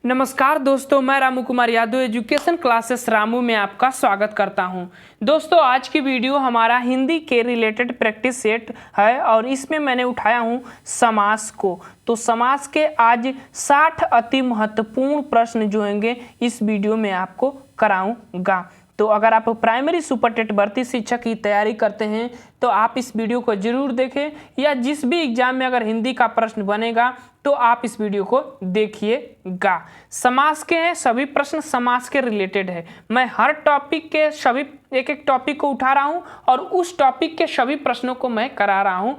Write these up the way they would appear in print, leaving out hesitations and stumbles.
नमस्कार दोस्तों, मैं रामू कुमार यादव एजुकेशन क्लासेस रामू में आपका स्वागत करता हूं। दोस्तों, आज की वीडियो हमारा हिंदी के रिलेटेड प्रैक्टिस सेट है और इसमें मैंने उठाया हूं समास को। तो समास के आज 60 अति महत्वपूर्ण प्रश्न जो होंगे इस वीडियो में आपको कराऊंगा। तो अगर आप प्राइमरी सुपर टेट भर्ती शिक्षक की तैयारी करते हैं तो आप इस वीडियो को जरूर देखें, या जिस भी एग्जाम में अगर हिंदी का प्रश्न बनेगा तो आप इस वीडियो को देखिएगा। समास के हैं सभी प्रश्न, समास के रिलेटेड है। मैं हर टॉपिक के सभी एक टॉपिक को उठा रहा हूं और उस टॉपिक के सभी प्रश्नों को मैं करा रहा हूं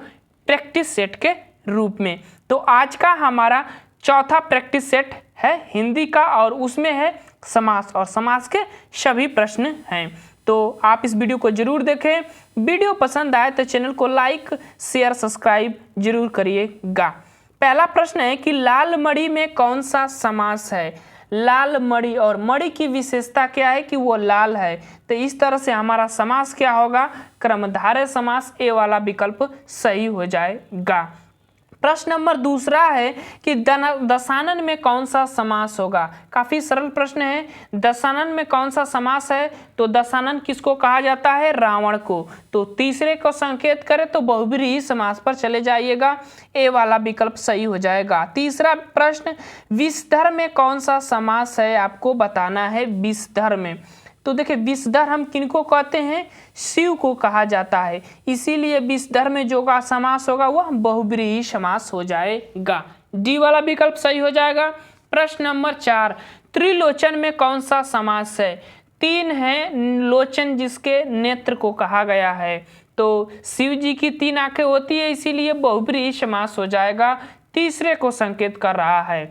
प्रैक्टिस सेट के रूप में। तो आज का हमारा चौथा प्रैक्टिस सेट है हिंदी का और उसमें है समास, और समास के सभी प्रश्न हैं। तो आप इस वीडियो को जरूर देखें। वीडियो पसंद आए तो चैनल को लाइक, शेयर, सब्सक्राइब जरूर करिएगा। पहला प्रश्न है कि लाल मणि में कौन सा समास है। लाल मणि, और मणि की विशेषता क्या है कि वो लाल है। तो इस तरह से हमारा समास क्या होगा, क्रमधारय समास। ए वाला विकल्प सही हो जाएगा। प्रश्न नंबर दूसरा है कि दशानन में कौन सा समास होगा। काफी सरल प्रश्न है। दशानन में कौन सा समास है, तो दशानन किसको कहा जाता है, रावण को। तो तीसरे को संकेत करें तो बहुब्रीहि समास पर चले जाइएगा। ए वाला विकल्प सही हो जाएगा। तीसरा प्रश्न, विषधर में कौन सा समास है, आपको बताना है। विषधर में तो देखिए, विषधर हम किनको कहते हैं, शिव को कहा जाता है, इसीलिए विषधर में जो का समास होगा वह बहुब्रीहि समास हो जाएगा। डी वाला विकल्प सही हो जाएगा। प्रश्न नंबर 4, त्रिलोचन में कौन सा समास है। तीन है लोचन जिसके नेत्र को कहा गया है। तो शिव जी की 3 आंखें होती है, इसीलिए बहुब्रीहि समास हो जाएगा। तीसरे को संकेत कर रहा है।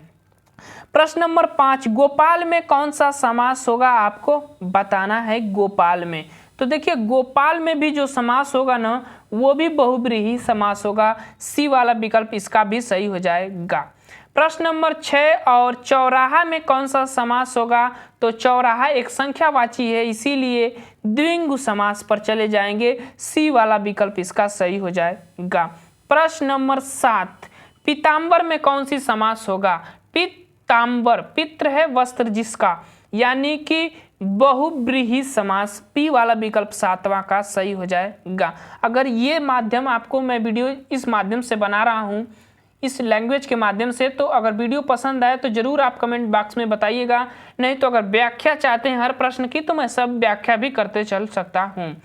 प्रश्न नंबर 5, गोपाल में कौन सा समास होगा, आपको बताना है। गोपाल में तो देखिए, गोपाल में भी जो समास होगा ना वो भी बहुब्रीहि समास होगा। सी वाला विकल्प इसका भी सही हो जाएगा। प्रश्न नंबर 6 और चौराहा में कौन सा समास होगा, तो चौराहा एक संख्यावाची है, इसीलिए द्विगु समास पर चले जाएंगे। सी वाला विकल्प इसका सही हो जाएगा। प्रश्न नंबर 7, पीताम्बर में कौन सी समास होगा। पीताम्बर, पित्र है वस्त्र जिसका, यानी कि बहुब्रीहि समास। पी वाला विकल्प 7वां का सही हो जाएगा। अगर ये माध्यम आपको, मैं वीडियो इस माध्यम से बना रहा हूँ, इस लैंग्वेज के माध्यम से, तो अगर वीडियो पसंद आए तो जरूर आप कमेंट बॉक्स में बताइएगा। नहीं तो अगर व्याख्या चाहते हैं हर प्रश्न की तो मैं सब व्याख्या भी करते चल सकता हूँ।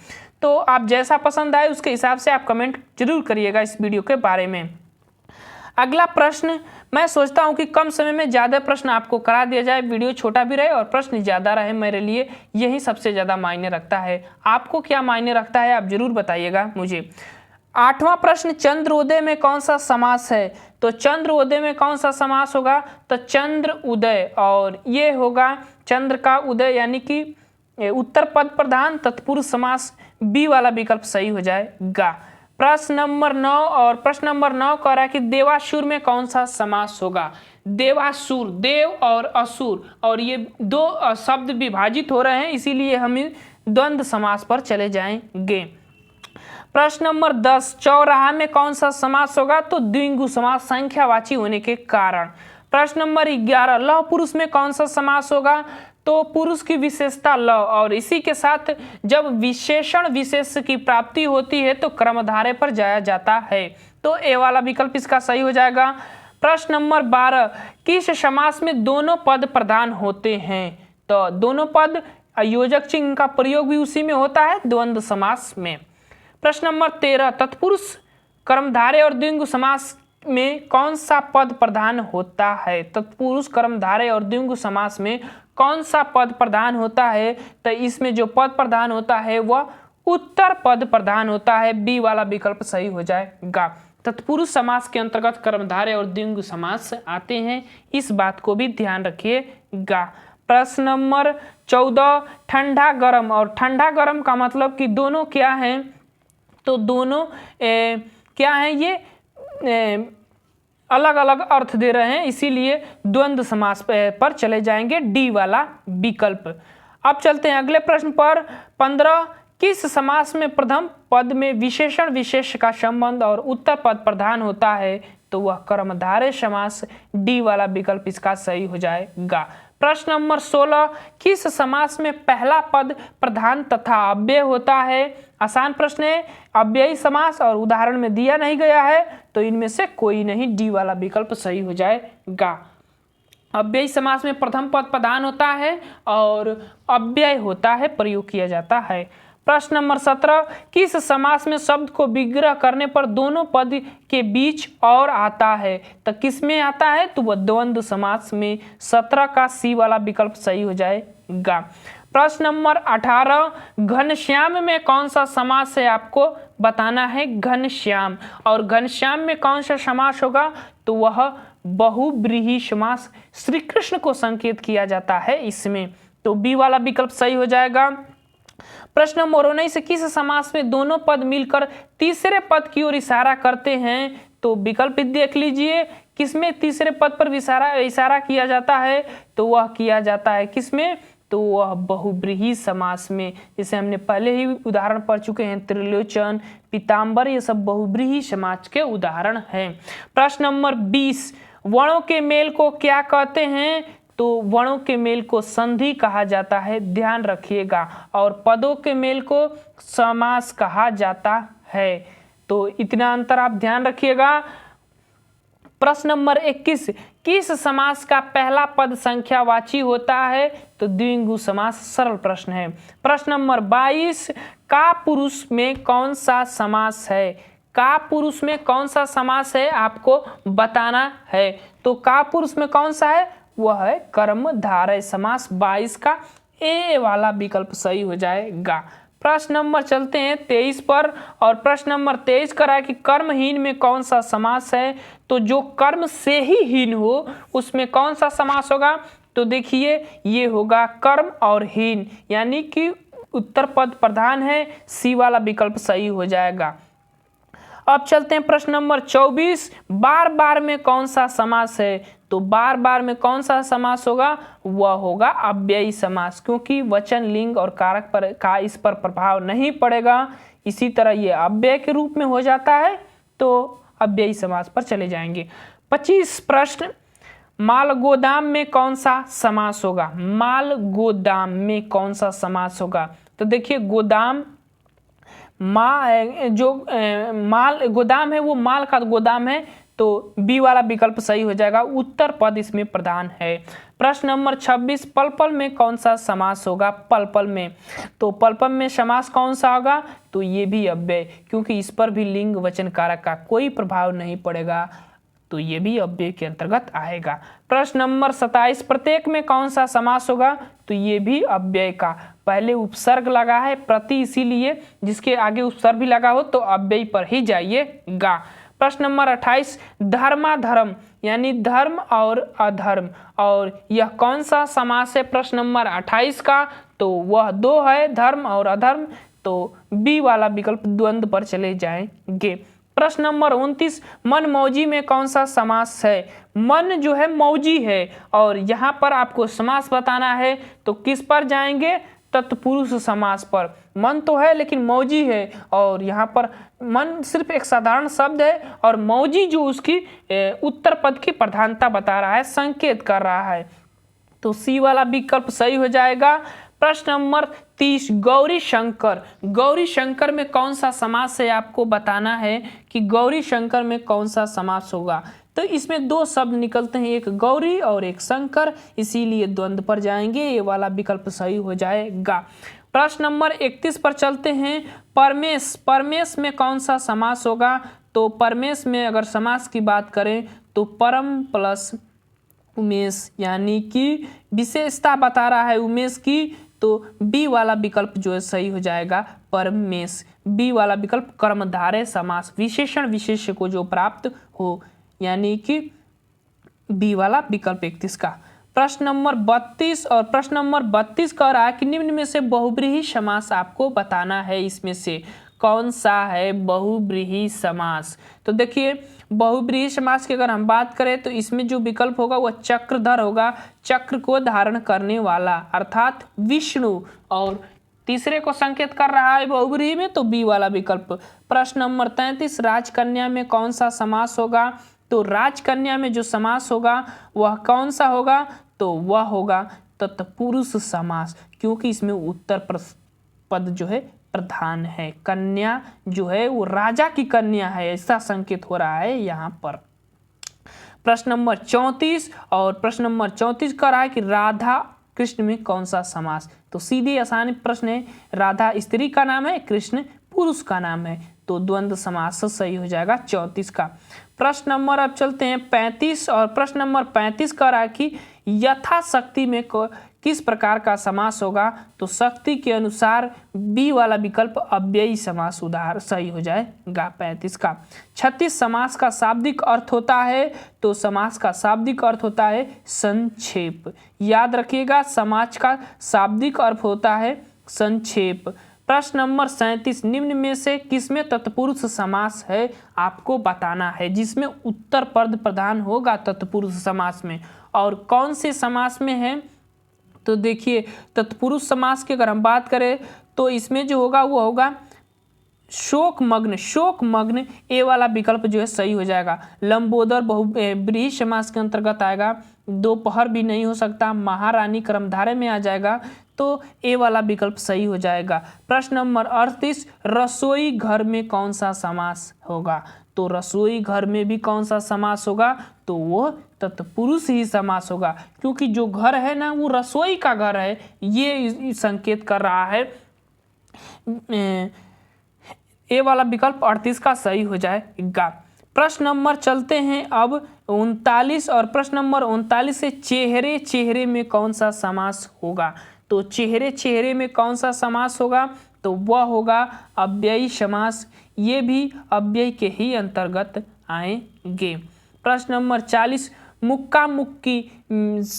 तो आप जैसा पसंद आए उसके हिसाब से आप कमेंट जरूर करिएगा इस वीडियो के बारे में। अगला प्रश्न, मैं सोचता हूं कि कम समय में ज़्यादा प्रश्न आपको करा दिया जाए, वीडियो छोटा भी रहे और प्रश्न ज़्यादा रहे, मेरे लिए यही सबसे ज़्यादा मायने रखता है। आपको क्या मायने रखता है आप जरूर बताइएगा मुझे। 8वां प्रश्न, चंद्रोदय में कौन सा समास है। तो चंद्रोदय में कौन सा समास होगा, तो चंद्र उदय, और ये होगा चंद्र का उदय, यानी कि उत्तर पद प्रधान तत्पुरुष समास। बी वाला विकल्प सही हो जाएगा। प्रश्न नंबर 9, और प्रश्न नंबर 9 कह रहा है कि देवासुर में कौन सा समास होगा। देवासुर, देव और असुर, और ये 2 शब्द विभाजित हो रहे हैं, इसीलिए हम द्वंद्व समास पर चले जाएंगे। प्रश्न नंबर 10, चौराहा में कौन सा समास होगा, तो द्विगु समास, संख्यावाची होने के कारण। प्रश्न नंबर 11, लौह पुरुष में कौन सा समास होगा, तो पुरुष की विशेषता ल, और इसी के साथ जब विशेषण विशेष की प्राप्ति होती है तो क्रमधारय पर जाया जाता है। तो ए वाला विकल्प इसका सही हो जाएगा। प्रश्न नंबर 12, किस समास में दोनों पद प्रधान होते हैं। तो दोनों पद, योजक चिन्ह का प्रयोग भी उसी में होता है, द्वंद्व समास में। प्रश्न नंबर 13, तत्पुरुष कर्मधारय और द्विगु समास में कौन सा पद प्रधान होता है। तत्पुरुष कर्मधारय और द्विगु समास में कौन सा पद प्रधान होता है, तो इसमें जो पद प्रधान होता है वह उत्तर पद प्रधान होता है। बी वाला विकल्प सही हो जाएगा। तत्पुरुष समास के अंतर्गत कर्मधारय और द्विगु समास आते हैं, इस बात को भी ध्यान रखिएगा। प्रश्न नंबर 14, ठंडा गरम, और ठंडा गरम का मतलब कि दोनों क्या हैं, तो दोनों क्या हैं, ये अलग अलग अर्थ दे रहे हैं, इसीलिए द्वंद्व समास पर चले जाएंगे। डी वाला विकल्प। अब चलते हैं अगले प्रश्न पर। 15, किस समास में प्रथम पद में विशेषण विशेष का संबंध और उत्तर पद प्रधान होता है। तो वह कर्मधारय समास, डी वाला विकल्प इसका सही हो जाएगा। प्रश्न नंबर 16, किस समास में पहला पद प्रधान तथा अव्यय होता है? आसान प्रश्न है, अव्ययी समास और उदाहरण में दिया नहीं गया है, तो इनमें से कोई नहीं, डी वाला विकल्प सही हो जाएगा। अव्ययी समास में प्रथम पद प्रधान होता है और अव्यय होता है, प्रयोग किया जाता है। प्रश्न नंबर 17, किस समास में शब्द को विग्रह करने पर दोनों पद के बीच और आता है? तो किस में आता है? तो वह द्वंद्व समास में। 17 का सी वाला विकल्प सही हो जाएगा। प्रश्न नंबर 18, घनश्याम में कौन सा समास है आपको बताना है। घनश्याम, और घनश्याम में कौन सा समास होगा? तो वह बहुब्रीहि समास, श्री कृष्ण को संकेत किया जाता है इसमें, तो बी वाला विकल्प सही हो जाएगा। प्रश्न नंबर 19, किस समास में दोनों पद मिलकर तीसरे पद की ओर इशारा करते हैं? तो विकल्प देख लीजिए, किसमें तीसरे पद पर इशारा किया जाता है? तो वह किया जाता है किसमें? तो वह बहुब्रीहि समास में। जैसे हमने पहले ही उदाहरण पढ़ चुके हैं, त्रिलोचन, पीताम्बर, ये सब बहुब्रीहि समास के उदाहरण हैं। प्रश्न नंबर 20, वर्णों के मेल को क्या कहते हैं? तो वर्णों के मेल को संधि कहा जाता है, ध्यान रखिएगा, और पदों के मेल को समास कहा जाता है, तो इतना अंतर आप ध्यान रखिएगा। प्रश्न नंबर 21, किस समास का पहला पद संख्यावाची होता है? तो द्विगु समास, सरल प्रश्न है। प्रश्न नंबर 22, का पुरुष में कौन सा समास है? का पुरुष में कौन सा समास है आपको बताना है। तो का पुरुष में कौन सा है? वह है कर्मधारय समास। 22 का ए वाला विकल्प सही हो जाएगा। प्रश्न नंबर चलते हैं 23 पर, और प्रश्न नंबर 23 करा कि कर्महीन में कौन सा समास है? तो जो कर्म से ही हीन हो उसमें कौन सा समास होगा? तो देखिए, ये होगा कर्म और हीन, यानी कि उत्तर पद प्रधान है, सी वाला विकल्प सही हो जाएगा। अब चलते हैं प्रश्न नंबर 24, बार बार में कौन सा समास है? तो बार बार में कौन सा समास होगा? वह होगा अव्ययी समास, क्योंकि वचन, लिंग और कारक पर का इस पर प्रभाव नहीं पड़ेगा। इसी तरह ये अव्यय के रूप में हो जाता है, तो अव्ययी समास पर चले जाएंगे। 25 प्रश्न, माल गोदाम में कौन सा समास होगा? माल गोदाम में कौन सा समास होगा? तो देखिए, गोदाम माल गोदाम है, वो माल का गोदाम है, तो बी वाला विकल्प सही हो जाएगा, उत्तर पद इसमें प्रधान है। प्रश्न नंबर 26, पल पल में कौन सा समास होगा? पल पल में, तो पल पल में समास कौन सा होगा? तो ये भी अव्यय, क्योंकि इस पर भी लिंग वचन कारक का कोई प्रभाव नहीं पड़ेगा, तो ये भी अव्यय के अंतर्गत आएगा। प्रश्न नंबर 27, प्रत्येक में कौन सा समास होगा? तो ये भी अव्यय का, पहले उपसर्ग लगा है प्रति, इसीलिए जिसके आगे उपसर्ग भी लगा हो तो अव्यय पर ही जाइएगा। प्रश्न नंबर 28, धर्माधर्म यानी धर्म और अधर्म, और यह कौन सा समास है प्रश्न नंबर 28 का? तो वह दो है, धर्म और अधर्म, तो बी वाला विकल्प द्वंद्व पर चले जाएंगे। प्रश्न नंबर 29, मन मौजी में कौन सा समास है? मन जो है मौजी है, और यहाँ पर आपको समास बताना है, तो किस पर जाएंगे? तत्पुरुष समास पर। मन तो है लेकिन मौजी है, और यहाँ पर मन सिर्फ एक साधारण शब्द है, और मौजी जो उसकी उत्तर पद की प्रधानता बता रहा है, संकेत कर रहा है, तो सी वाला विकल्प सही हो जाएगा। प्रश्न नंबर 30, गौरी शंकर। गौरी शंकर में कौन सा समास है आपको बताना है कि गौरी शंकर में कौन सा समास होगा। तो इसमें दो शब्द निकलते हैं, एक गौरी और एक शंकर, इसीलिए द्वंद्व पर जाएंगे, ये वाला विकल्प सही हो जाएगा। प्रश्न नंबर 31 पर चलते हैं, परमेश। परमेश में कौन सा समास होगा? तो परमेश में अगर समास की बात करें तो परम प्लस उमेश, यानी कि विशेषता बता रहा है उमेश की, तो बी वाला विकल्प जो है सही हो जाएगा, परमेश। बी वाला विकल्प कर्मधारय समास, विशेषण विशेष्य को जो प्राप्त हो, यानी कि बी वाला विकल्प 31 का। प्रश्न नंबर 32, और प्रश्न नंबर 32 कह रहा है कि निम्न में से बहुब्रीहि समास आपको बताना है, इसमें से कौन सा है बहुब्रीहि समास। तो देखिए, बहुब्रीहि समास की अगर हम बात करें तो इसमें जो विकल्प होगा वह चक्रधर होगा, चक्र को धारण करने वाला, अर्थात विष्णु, और तीसरे को संकेत कर रहा है बहुब्रीहि में, तो बी वाला विकल्प। प्रश्न नंबर 33, राजकन्या में कौन सा समास होगा? तो राजकन्या में जो समास होगा वह कौन सा होगा, तो वह होगा तत्पुरुष समास, क्योंकि इसमें उत्तर पद जो है प्रधान है। कन्या जो है वो राजा की कन्या है, ऐसा संकेत हो रहा है यहाँ पर। प्रश्न नंबर 34, और प्रश्न नंबर 34 कह रहा है कि राधा कृष्ण में कौन सा समास, तो सीधे आसान प्रश्न है। राधा स्त्री का नाम है, कृष्ण पुरुष का नाम है, तो द्वंद्व समास सही हो जाएगा 34 का। प्रश्न नंबर अब चलते हैं 35, और प्रश्न नंबर 35 कह रहा है कि यथाशक्ति में किस प्रकार का समास होगा, तो शक्ति के अनुसार बी वाला विकल्प अव्ययी समास उदाहरण सही हो जाएगा 35 का। 36 समास का शाब्दिक अर्थ होता है, तो समास का शाब्दिक अर्थ होता है संक्षेप। याद रखिएगा, समाज का शाब्दिक अर्थ होता है संक्षेप। प्रश्न नंबर 37, निम्न में से किसमें तत्पुरुष समास है आपको बताना है, जिसमें उत्तर पद प्रधान होगा तत्पुरुष समास में, और कौन से समास में है। तो देखिए तत्पुरुष समास की अगर हम बात करें तो इसमें जो होगा वो होगा शोकमग्न। शोकमग्न ए वाला विकल्प जो है सही हो जाएगा। लंबोदर बहुव्रीहि समास के अंतर्गत आएगा। दोपहर भी नहीं हो सकता, महारानी कर्मधारय में आ जाएगा, तो ए वाला विकल्प सही हो जाएगा। प्रश्न नंबर 38, रसोई घर में कौन सा समास होगा, तो रसोई घर में भी कौन सा समास होगा, तो वो तत्पुरुष ही समास होगा, क्योंकि जो घर है ना वो रसोई का घर है, ये संकेत कर रहा है। ए वाला विकल्प 38 का सही हो जाएगा। प्रश्न नंबर चलते हैं अब 39, और प्रश्न नंबर 39 से चेहरे चेहरे में कौन सा समास होगा, तो चेहरे चेहरे में कौन सा समास होगा, तो वह होगा अव्ययी समास। ये भी अव्यय के ही अंतर्गत आएंगे। प्रश्न नंबर 40, मुक्का मुक्की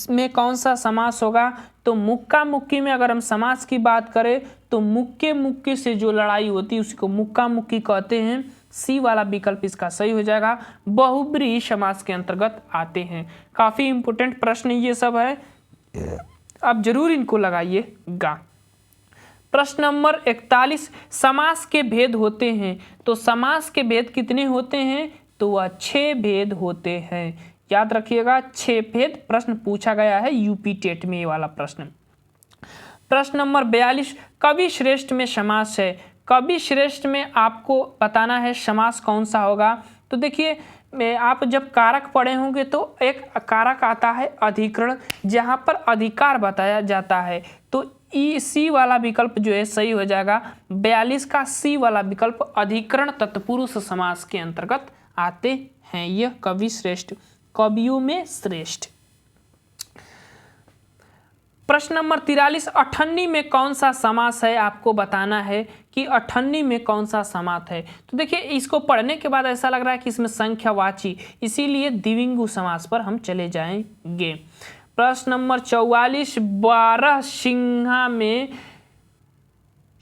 में कौन सा समास होगा, तो मुक्का मुक्की में अगर हम समास की बात करें तो मुक्के मुक्के से जो लड़ाई होती है उसको मुक्का मुक्की कहते हैं। सी वाला विकल्प इसका सही हो जाएगा। बहुब्रीहि समास के अंतर्गत आते हैं। काफी इंपोर्टेंट प्रश्न ये सब है, आप जरूर इनको लगाइएगा। प्रश्न नंबर 41, समास के भेद होते हैं, तो समास के भेद कितने होते हैं, तो वह 6 भेद होते हैं। याद रखिएगा 6 भेद प्रश्न पूछा गया है यूपी टेट में, ये वाला प्रश्न। प्रश्न नंबर 42, कवि श्रेष्ठ में समास है। कवि श्रेष्ठ में आपको बताना है समास कौन सा होगा। तो देखिए आप जब कारक पढ़े होंगे तो एक कारक आता है अधिकरण, जहाँ पर अधिकार बताया जाता है, तो ई सी वाला विकल्प जो है सही हो जाएगा। 42 का सी वाला विकल्प अधिकरण तत्पुरुष समास के अंतर्गत आते हैं। यह कवि श्रेष्ठ, कवियों में श्रेष्ठ। प्रश्न नंबर 43, अठन्नी में कौन सा समास है आपको बताना है कि अठन्नी में कौन सा समास है। तो देखिए इसको पढ़ने के बाद ऐसा लग रहा है कि इसमें संख्यावाची, इसीलिए द्विविंगु समास पर हम चले जाएंगे। प्रश्न नंबर 44, बारहसिंहा में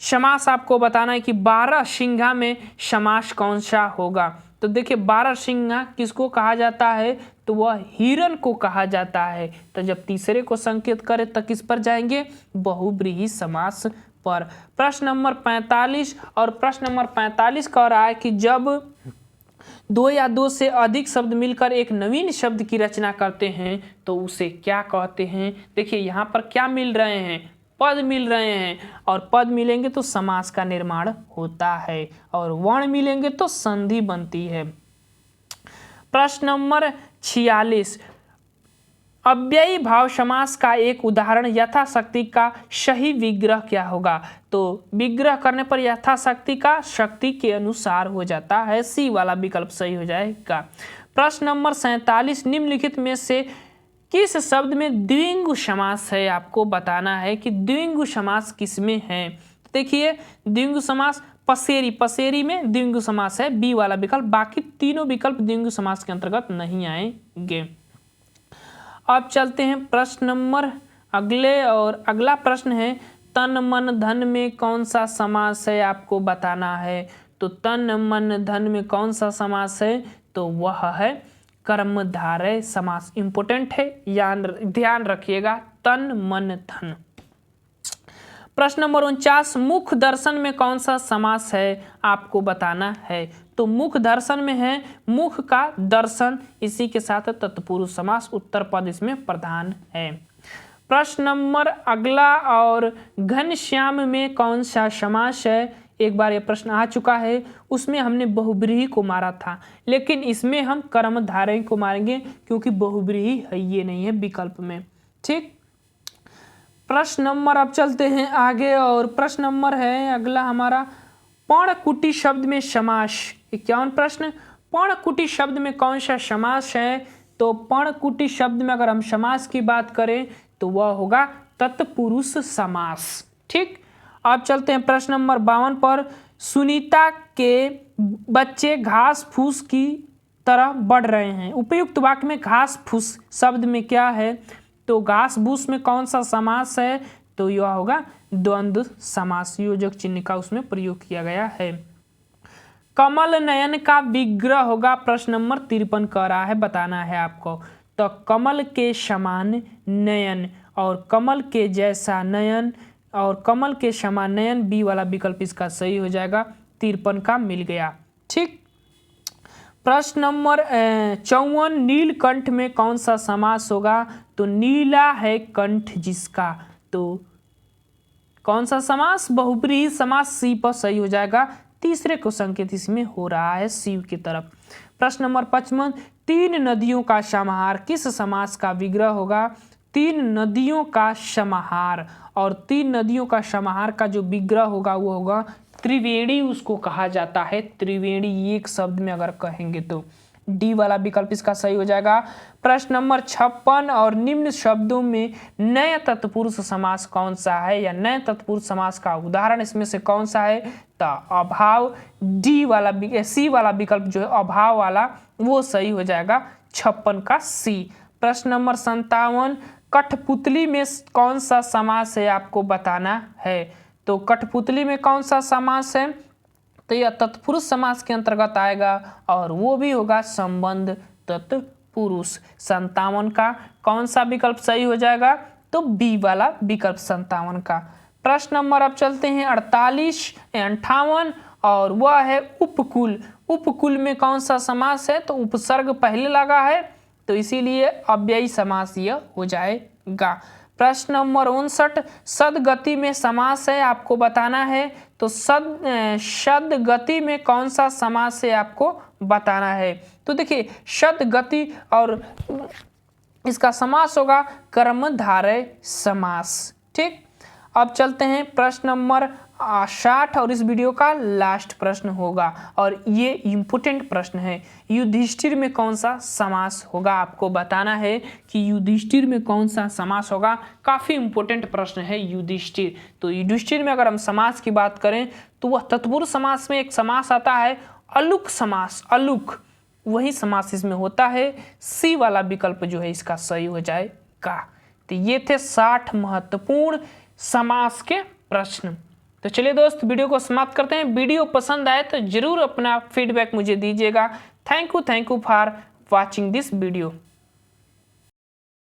समास आपको बताना है कि बारहसिंहा में समास कौन सा होगा। तो देखिए बारहसिंहा किसको कहा जाता है, तो वह हिरण को कहा जाता है। तो जब तीसरे को संकेत करें तो किस पर जाएंगे, बहुब्रीहि समास पर। प्रश्न नंबर 45, और प्रश्न नंबर 45 कह रहा है कि जब 2 या 2 से अधिक शब्द मिलकर एक नवीन शब्द की रचना करते हैं तो उसे क्या कहते हैं। देखिए यहाँ पर क्या मिल रहे हैं, पद मिल रहे हैं, और पद मिलेंगे तो समास का निर्माण होता है, और वर्ण मिलेंगे तो संधि बनती है। प्रश्न नंबर 46, अव्ययी भाव समास का एक उदाहरण यथाशक्ति का सही विग्रह क्या होगा। तो विग्रह करने पर यथाशक्ति का शक्ति के अनुसार हो जाता है, सी वाला विकल्प सही हो जाएगा। प्रश्न नंबर 47, निम्नलिखित में से किस शब्द में द्विंगु समास है आपको बताना है कि द्विंगु समास किसमें है। देखिए द्विंगु समास पसेरी, पसेरी में द्विंगु समास है, बी वाला विकल्प। बाकी तीनों विकल्प द्विंगु समास के अंतर्गत नहीं आएंगे। अब चलते हैं प्रश्न नंबर अगले, और अगला प्रश्न है तन मन धन में कौन सा समास है आपको बताना है। तो तन मन धन में कौन सा समास है, तो वह है कर्मधारय समास। इंपोर्टेंट है, ध्यान रखिएगा, तन मन धन। प्रश्न नंबर 49, मुख दर्शन में कौन सा समास है आपको बताना है। तो मुख दर्शन में है मुख का दर्शन, इसी के साथ तत्पुरुष समास, उत्तर पद इसमें प्रधान है। प्रश्न नंबर अगला, और घनश्याम में कौन सा समास है। एक बार यह प्रश्न आ चुका है, उसमें हमने बहुब्रीहि को मारा था, लेकिन इसमें हम कर्मधारय को मारेंगे क्योंकि बहुब्रीहि है ये नहीं है विकल्प में। ठीक, प्रश्न नंबर अब चलते हैं आगे, और प्रश्न नंबर है अगला हमारा पर्णकुटी शब्द में समास। 51 प्रश्न, पर्णकुटी शब्द में कौन सा समास है। तो पर्णकुटी शब्द में अगर हम समास की बात करें तो वह होगा तत्पुरुष समास। ठीक, अब चलते हैं प्रश्न नंबर 52 पर। सुनीता के बच्चे घास फूस की तरह बढ़ रहे हैं। उपयुक्त वाक्य में घास फूस शब्द में क्या है। तो घास भूस में कौन सा समास है। तो यह होगा द्वंद्व समास, योजक चिन्ह का उसमें प्रयोग किया गया है। कमल नयन का विग्रह होगा। प्रश्न नंबर 53 कह रहा है, बताना है आपको। तो कमल के समान नयन और कमल के जैसा नयन और कमल के समान नयन, बी वाला विकल्प इसका सही हो जाएगा। 53 का मिल गया। ठीक, प्रश्न नंबर 54, नीलकंठ में कौन सा समास होगा। तो नीला है कंठ जिसका, तो कौन सा समास, बहुब्रीहि समास, सी पर सही हो जाएगा। तीसरे को संकेत इसमें हो रहा है शिव की तरफ। प्रश्न नंबर 55, तीन नदियों का समाहार किस समास का विग्रह होगा। तीन नदियों का समाहार, और तीन नदियों का समाहार का जो विग्रह होगा वो होगा त्रिवेणी, उसको कहा जाता है त्रिवेणी, एक शब्द में अगर कहेंगे तो डी वाला विकल्प इसका सही हो जाएगा। प्रश्न नंबर 56, और निम्न शब्दों में नए तत्पुरुष समास कौन सा है, या नए तत्पुरुष समास का उदाहरण इसमें से कौन सा है। तो अभाव, डी वाला, सी वाला विकल्प जो है अभाव वाला वो सही हो जाएगा। 56 का सी। प्रश्न नंबर 57, कठपुतली में कौन सा समास है आपको बताना है। तो कठपुतली में कौन सा समास है। तो यह तत्पुरुष समास के अंतर्गत आएगा और वो भी होगा संबंध तत्पुरुष। 57 का कौन सा विकल्प सही हो जाएगा। तो बी वाला विकल्प 57 का। प्रश्न नंबर अब चलते हैं 48 58, और वह है उपकुल। उपकुल में कौन सा समास है। तो उपसर्ग पहले लगा है तो इसीलिए अव्ययी समास यह हो जाएगा। प्रश्न नंबर 59, सदगति में समास है आपको बताना है। तो सदगति में कौन सा समास है आपको बताना है। तो देखिए सदगति और इसका समास होगा कर्मधारय समास। ठीक, अब चलते हैं प्रश्न नंबर 60, और इस वीडियो का लास्ट प्रश्न होगा, और ये इम्पोर्टेंट प्रश्न है। युधिष्ठिर में कौन सा समास होगा आपको बताना है कि युधिष्ठिर में कौन सा समास होगा। काफ़ी इम्पोर्टेंट प्रश्न है युधिष्ठिर। तो युधिष्ठिर में अगर हम समास की बात करें तो वह तत्पुरुष समास में एक समास आता है अलुक समास, अलुक वही समास इसमें होता है। सी वाला विकल्प जो है इसका सही हो जाएगा। तो ये थे 60 महत्वपूर्ण समास के प्रश्न। तो चलिए दोस्त वीडियो को समाप्त करते हैं। वीडियो पसंद आए तो जरूर अपना फीडबैक मुझे दीजिएगा। Thank you for watching this video.